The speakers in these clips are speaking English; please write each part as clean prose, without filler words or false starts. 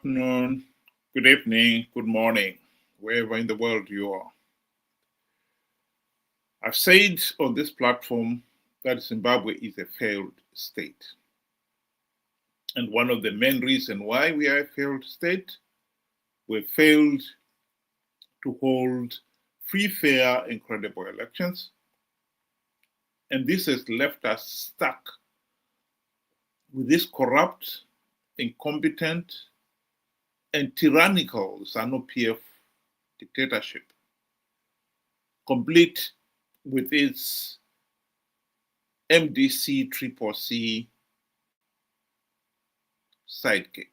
afternoon, good evening, good morning, wherever in the world you are. I've said on this platform that Zimbabwe is a failed state. And one of the main reasons why we are a failed state, we failed to hold free, fair, and credible elections. And this has left us stuck with this corrupt, incompetent, and tyrannical Zanu PF dictatorship, complete with its MDC triple C sidekick.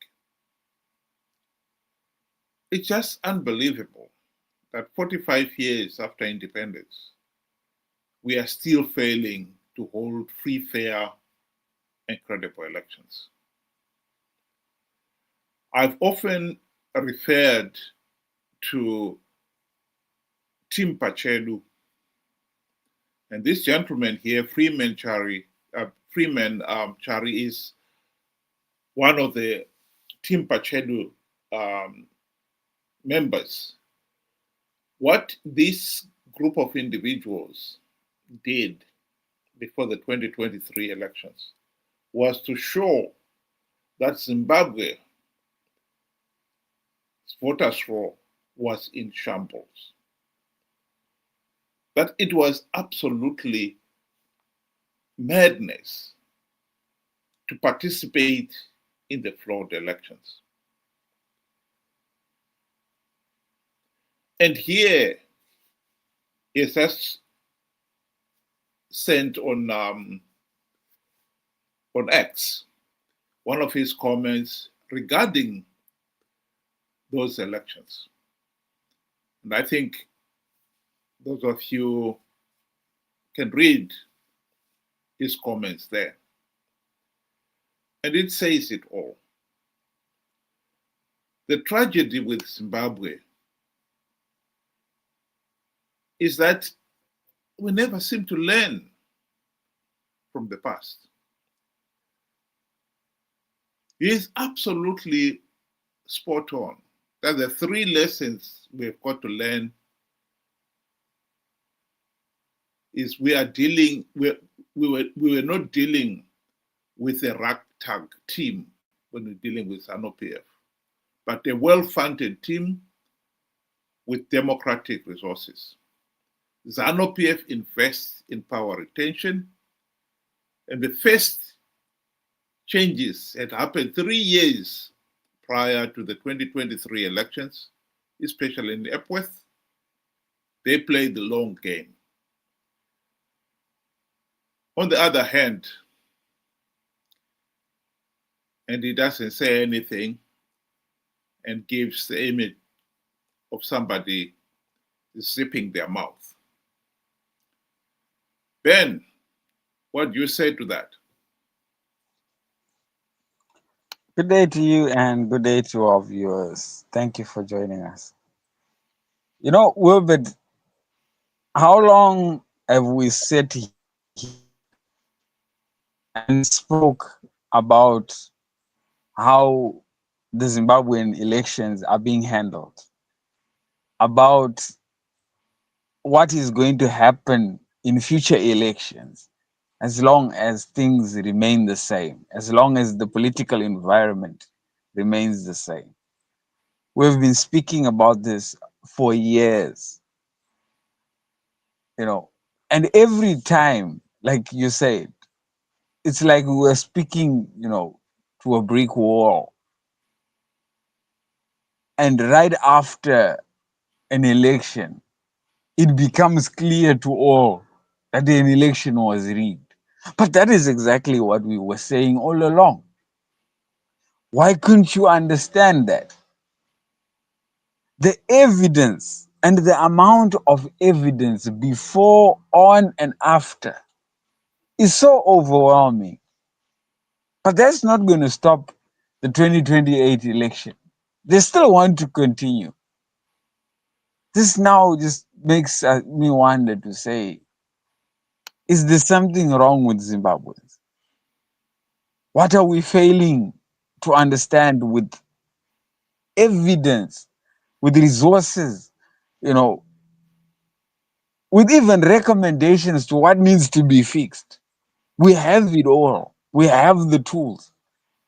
It's just unbelievable that 45 years after independence, we are still failing to hold free, fair, and credible elections. I've often referred to Tim Pachelu, and this gentleman here, Freeman Chari, Chari is one of the Tim Pachelu members. What this group of individuals did before the 2023 elections was to show that Zimbabwe's voters' roll was in shambles, that it was absolutely madness to participate in the flawed elections. And here he has sent on X one of his comments regarding those elections. And I think those of you can read his comments there. And it says it all. The tragedy with Zimbabwe is that we never seem to learn from the past. He is absolutely spot on that the three lessons we've got to learn is we were not dealing with a ragtag team when we're dealing with Zanu PF, but a well-funded team with democratic resources. Zanu PF invests in power retention, and the first changes had happened 3 years prior to the 2023 elections, especially in Epworth. They played the long game. On the other hand, and he doesn't say anything and gives the image of somebody zipping their mouth. Ben, what do you say to that? Good day to you and good day to our viewers. Thank you for joining us. You know, Wilbert, how long have we sat here and spoke about how the Zimbabwean elections are being handled, about what is going to happen in future elections, as long as things remain the same, as long as the political environment remains the same. We've been speaking about this for years, you know, and every time, like you said, it's like we were speaking, you know, to a brick wall. And right after an election, it becomes clear to all that an election was rigged. But that is exactly what we were saying all along. Why couldn't you understand that? The evidence and the amount of evidence before, on, and after is so overwhelming. But that's not going to stop the 2028 election. They still want to continue. This now just makes me wonder to say, is there something wrong with Zimbabweans? What are we failing to understand with evidence, with resources, you know, with even recommendations to what needs to be fixed. We have it all. We have the tools,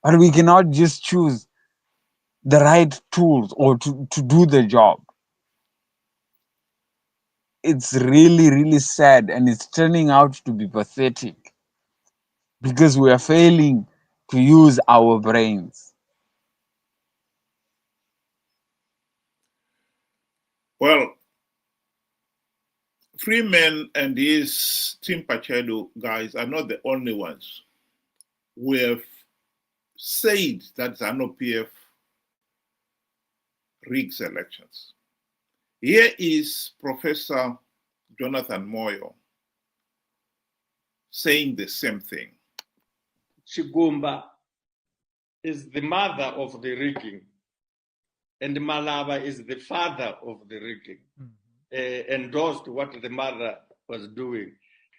but we cannot just choose the right tools or to do the job. It's really, really sad, and it's turning out to be pathetic because we are failing to use our brains. Well, Freeman and his Team Pacheco guys are not the only ones who have said that Zanu PF rigs elections. Here is Professor Jonathan Moyo saying the same thing. Chigumba is the mother of the rigging, and Malaba is the father of the rigging, endorsed what the mother was doing.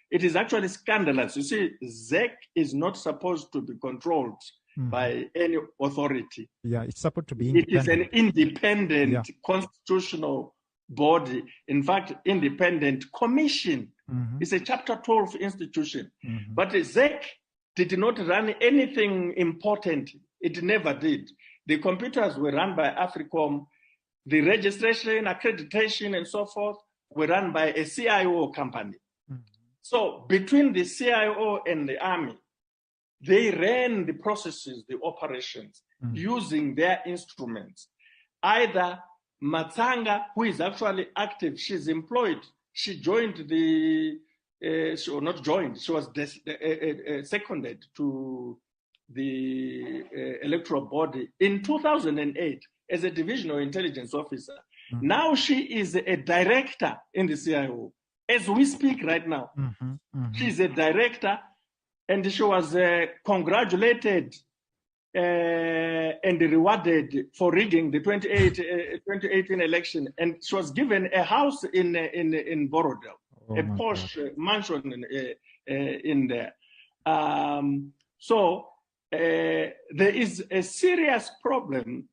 It is actually scandalous. You see, ZEC is not supposed to be controlled by any authority. Yeah, it's supposed to be independent. It is an independent constitutional body. In fact, independent commission. It's a Chapter 12 institution. But ZEC did not run anything important. It never did. The computers were run by Africom. The registration, accreditation, and so forth were run by a CIO company. So between the CIO and the army, they ran the processes, the operations, using their instruments. Either Matsanga, who is actually active, she's employed. She joined the, not joined, she was seconded to the electoral body in 2008 as a divisional intelligence officer. Now she is a director in the CIO. As we speak right now, she's a director, and she was congratulated and rewarded for rigging the 2018 election, and she was given a house in Borodale, a posh mansion in there. So there is a serious problem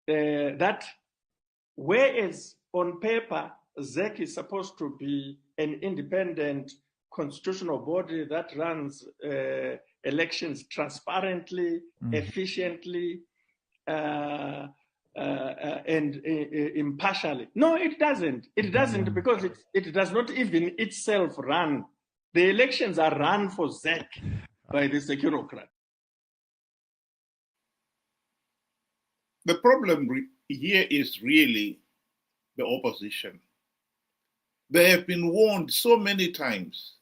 that whereas on paper ZEC is supposed to be an independent constitutional body that runs elections transparently, efficiently, and impartially. No, it doesn't. It doesn't because it does not even itself run. The elections are run for ZEC by the securocrat. The problem here is really the opposition. They have been warned so many times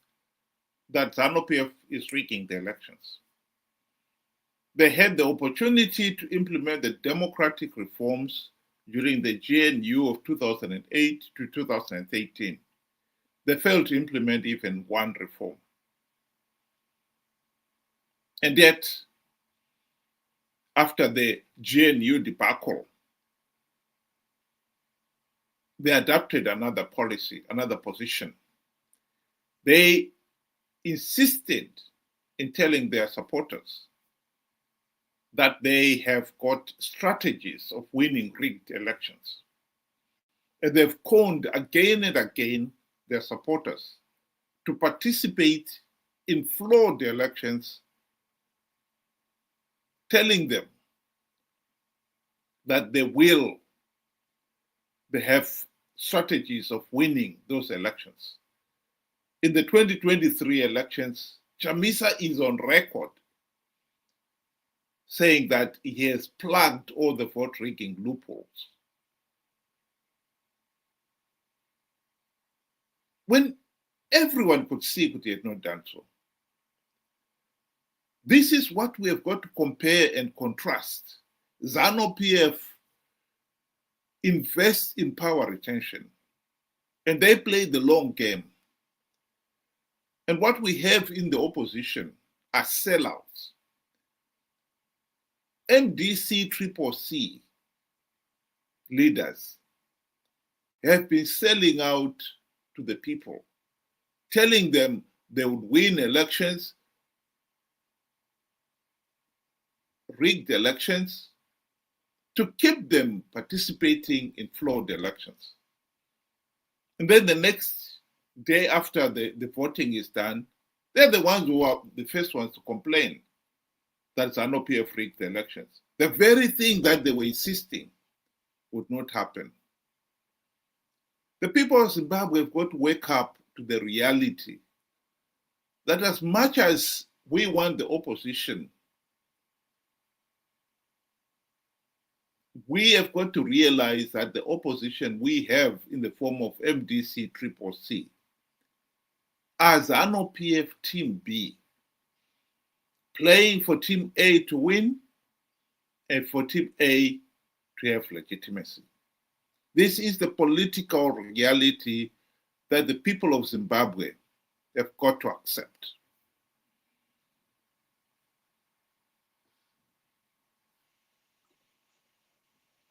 that Zanu PF is rigging the elections. They had the opportunity to implement the democratic reforms during the GNU of 2008 to 2013. They failed to implement even one reform. And yet, after the GNU debacle, they adopted another policy, another position. They insisted in telling their supporters that they have got strategies of winning rigged elections. And they've conned again and again their supporters to participate in flawed elections, telling them that they have strategies of winning those elections. In the 2023 elections, Chamisa is on record saying that he has plugged all the vote rigging loopholes. When everyone could see that he had not done so. This is what we have got to compare and contrast. Zanu PF invests in power retention, and they play the long game. And what we have in the opposition are sellouts. MDC CCC leaders have been selling out to the people, telling them they would win elections, rigged elections, to keep them participating in flawed elections. And then the next day after the voting is done, they're the ones who are the first ones to complain that Zanu PF rigged the elections. The very thing that they were insisting would not happen. The people of Zimbabwe have got to wake up to the reality that as much as we want the opposition, we have got to realize that the opposition we have in the form of MDC CCC as Zanu PF Team B, playing for Team A to win and for Team A to have legitimacy. This is the political reality that the people of Zimbabwe have got to accept.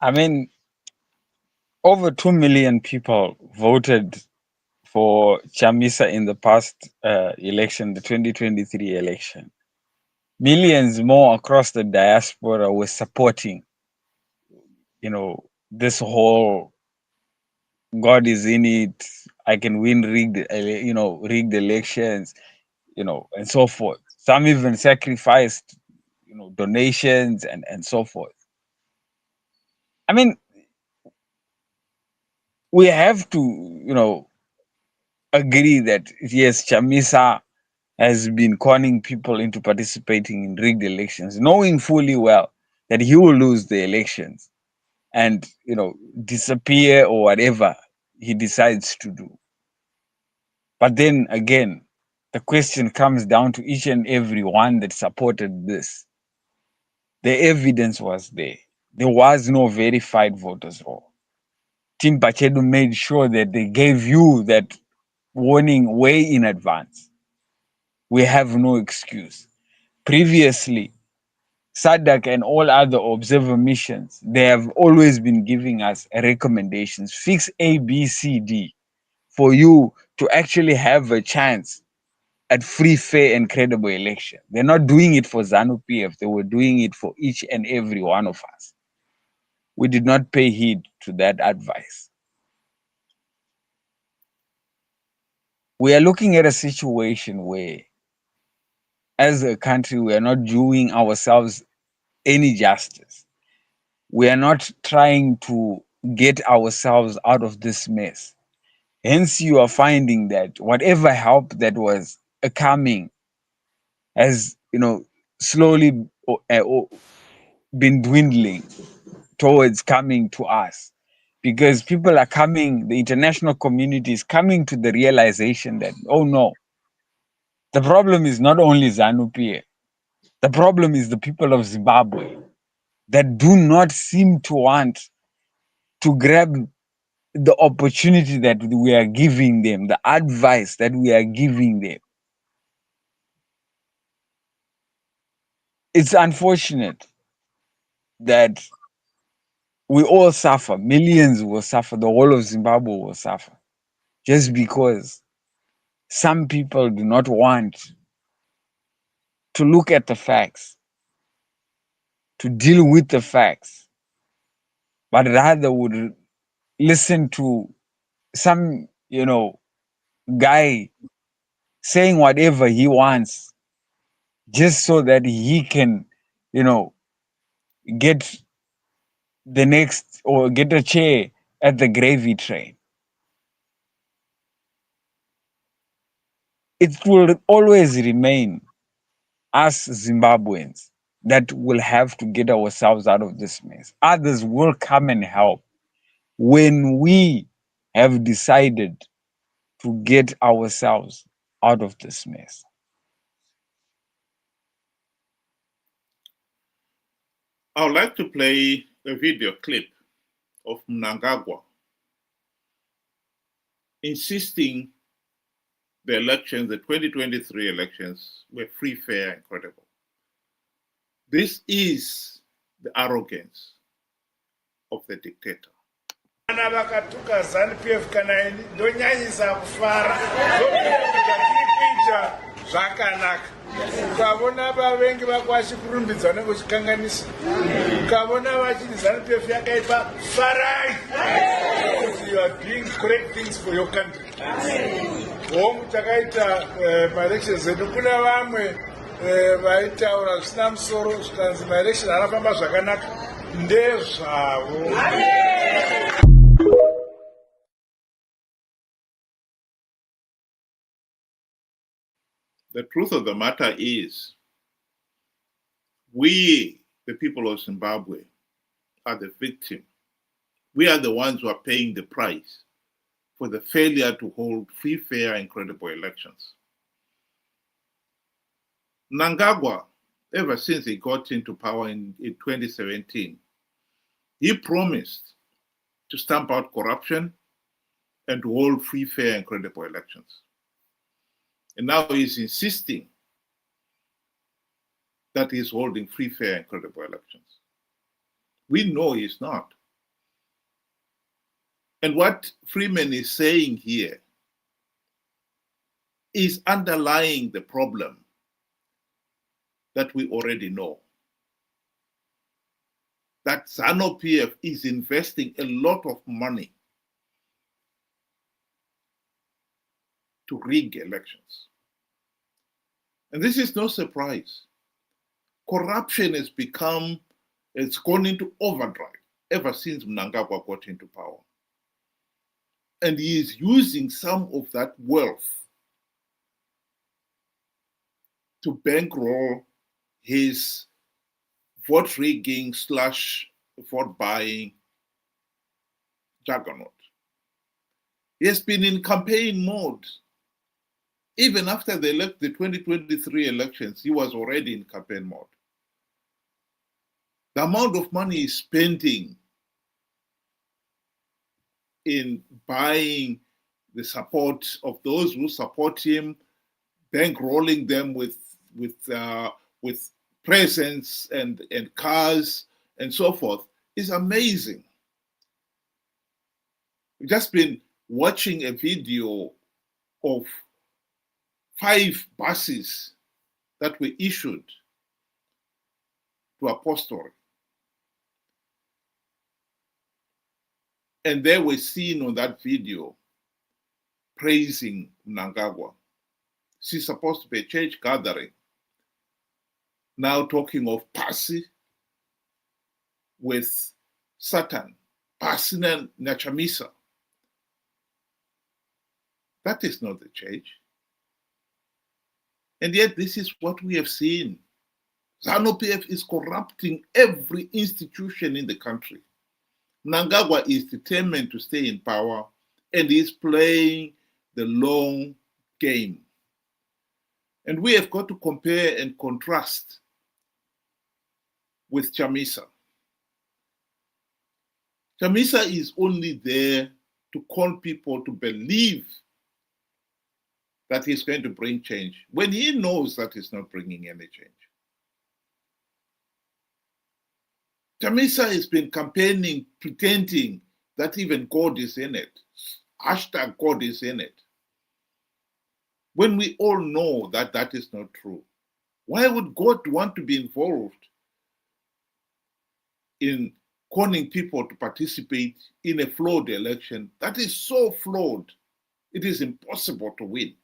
I mean, over 2 million people voted for Chamisa in the past election, the 2023 election. Millions more across the diaspora were supporting, this whole God is in it, I can win rigged elections, and so forth. Some even sacrificed, donations and so forth. I mean, we have to, agree that yes, Chamisa has been conning people into participating in rigged elections, knowing fully well that he will lose the elections and, disappear or whatever he decides to do. But then again, the question comes down to each and every one that supported this. The evidence was there. There was no verified voters roll. Team Pachedu made sure that they gave you that warning way in advance. We have no excuse. Previously, SADC and all other observer missions, they have always been giving us recommendations, fix A, B, C, D, for you to actually have a chance at free, fair, and credible election. They're not doing it for Zanu PF. They were doing it for each and every one of us. We did not pay heed to that advice. We are looking at a situation where, as a country, we are not doing ourselves any justice. We are not trying to get ourselves out of this mess. Hence, you are finding that whatever help that was coming has, slowly been dwindling towards coming to us, because people are coming, the international community is coming to the realization that, oh no, the problem is not only Zanu PF, the problem is the people of Zimbabwe that do not seem to want to grab the opportunity that we are giving them, the advice that we are giving them. It's unfortunate that we all suffer, millions will suffer, the whole of Zimbabwe will suffer, just because some people do not want to look at the facts, to deal with the facts, but rather would listen to some, guy saying whatever he wants just so that he can, get the next or get a chair at the gravy train. It will always remain us Zimbabweans that will have to get ourselves out of this mess. Others will come and help when we have decided to get ourselves out of this mess. I would like to play a video clip of Mnangagwa insisting the elections, the 2023 elections, were free, fair, and credible. This is the arrogance of the dictator. Kana vakatuka Zanu PF kana ndonyanyisa kufara kuita zvakanaka. Ukavona vavengi vako vachikurumbidza nekuchikanganisa, ukavona vachiti Zanu PF yakaipa, farai. You are doing correct things for your country. Hongu takaita maelections edu kuna vamwe vaitaura zvisina musoro zvikanzi maelection anofamba zvakanaka ndezvavo. The truth of the matter is, we, the people of Zimbabwe, are the victim. We are the ones who are paying the price for the failure to hold free, fair, and credible elections. Mnangagwa, ever since he got into power in 2017, he promised to stamp out corruption and to hold free, fair, and credible elections. And now he's insisting that he's holding free, fair, and credible elections. We know he's not. And what Freeman is saying here is underlying the problem that we already know. That Zanu PF is investing a lot of money to rig elections. And this is no surprise. Corruption has it's gone into overdrive ever since Mnangagwa got into power. And he is using some of that wealth to bankroll his vote rigging / vote buying juggernaut. He has been in campaign mode. Even after the 2023 elections, he was already in campaign mode. The amount of money he's spending in buying the support of those who support him, bankrolling them with presents and cars and so forth, is amazing. We've just been watching a video of 5 buses that were issued to Apostol. And they were seen on that video praising Mnangagwa. She's supposed to be a church gathering. Now talking of Pasi with Satan, Pasi and Chamisa. That is not the church. And yet this is what we have seen. Zanu PF is corrupting every institution in the country. Mnangagwa is determined to stay in power and is playing the long game. And we have got to compare and contrast with Chamisa. Chamisa is only there to call people to believe that he's going to bring change when he knows that he's not bringing any change. Chamisa has been campaigning, pretending that even God is in it. Hashtag God is in it. When we all know that that is not true, why would God want to be involved in calling people to participate in a flawed election that is so flawed, it is impossible to win?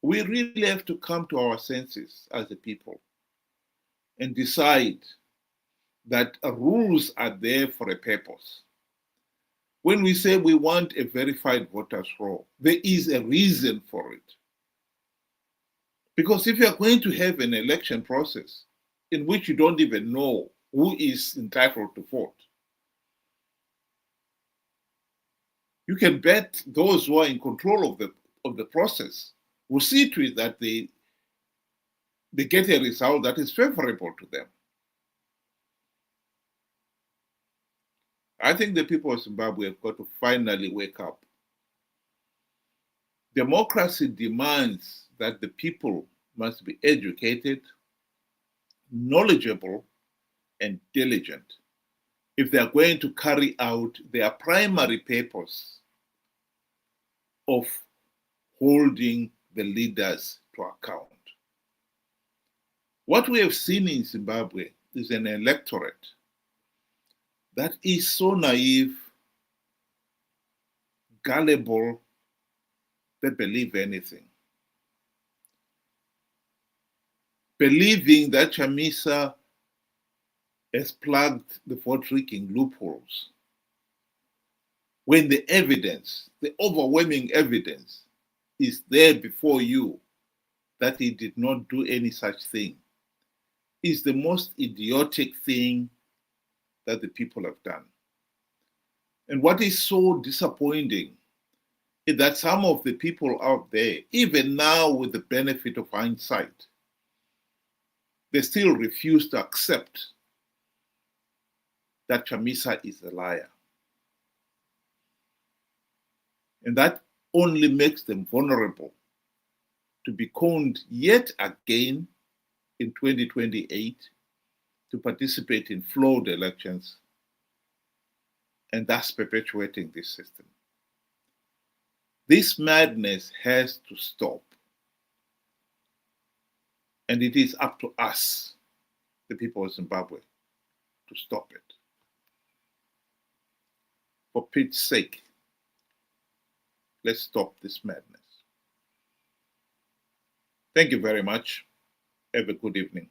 We really have to come to our senses as a people and decide that rules are there for a purpose. When we say we want a verified voters roll, there is a reason for it. Because if you are going to have an election process in which you don't even know who is entitled to vote, you can bet those who are in control of the process will see to it that they get a result that is favorable to them. I think the people of Zimbabwe have got to finally wake up. Democracy demands that the people must be educated, knowledgeable, and diligent if they are going to carry out their primary purpose of holding the leaders to account. What we have seen in Zimbabwe is an electorate that is so naive, gullible, they believe anything. Believing that Chamisa has plugged the vote-rigging loopholes, when the evidence, the overwhelming evidence, is there before you that he did not do any such thing, is the most idiotic thing that the people have done. And what is so disappointing is that some of the people out there, even now with the benefit of hindsight, they still refuse to accept that Chamisa is a liar. And that only makes them vulnerable to be conned yet again in 2028 to participate in flawed elections and thus perpetuating this system. This madness has to stop. And it is up to us, the people of Zimbabwe, to stop it. For Pete's sake, let's stop this madness. Thank you very much. Have a good evening.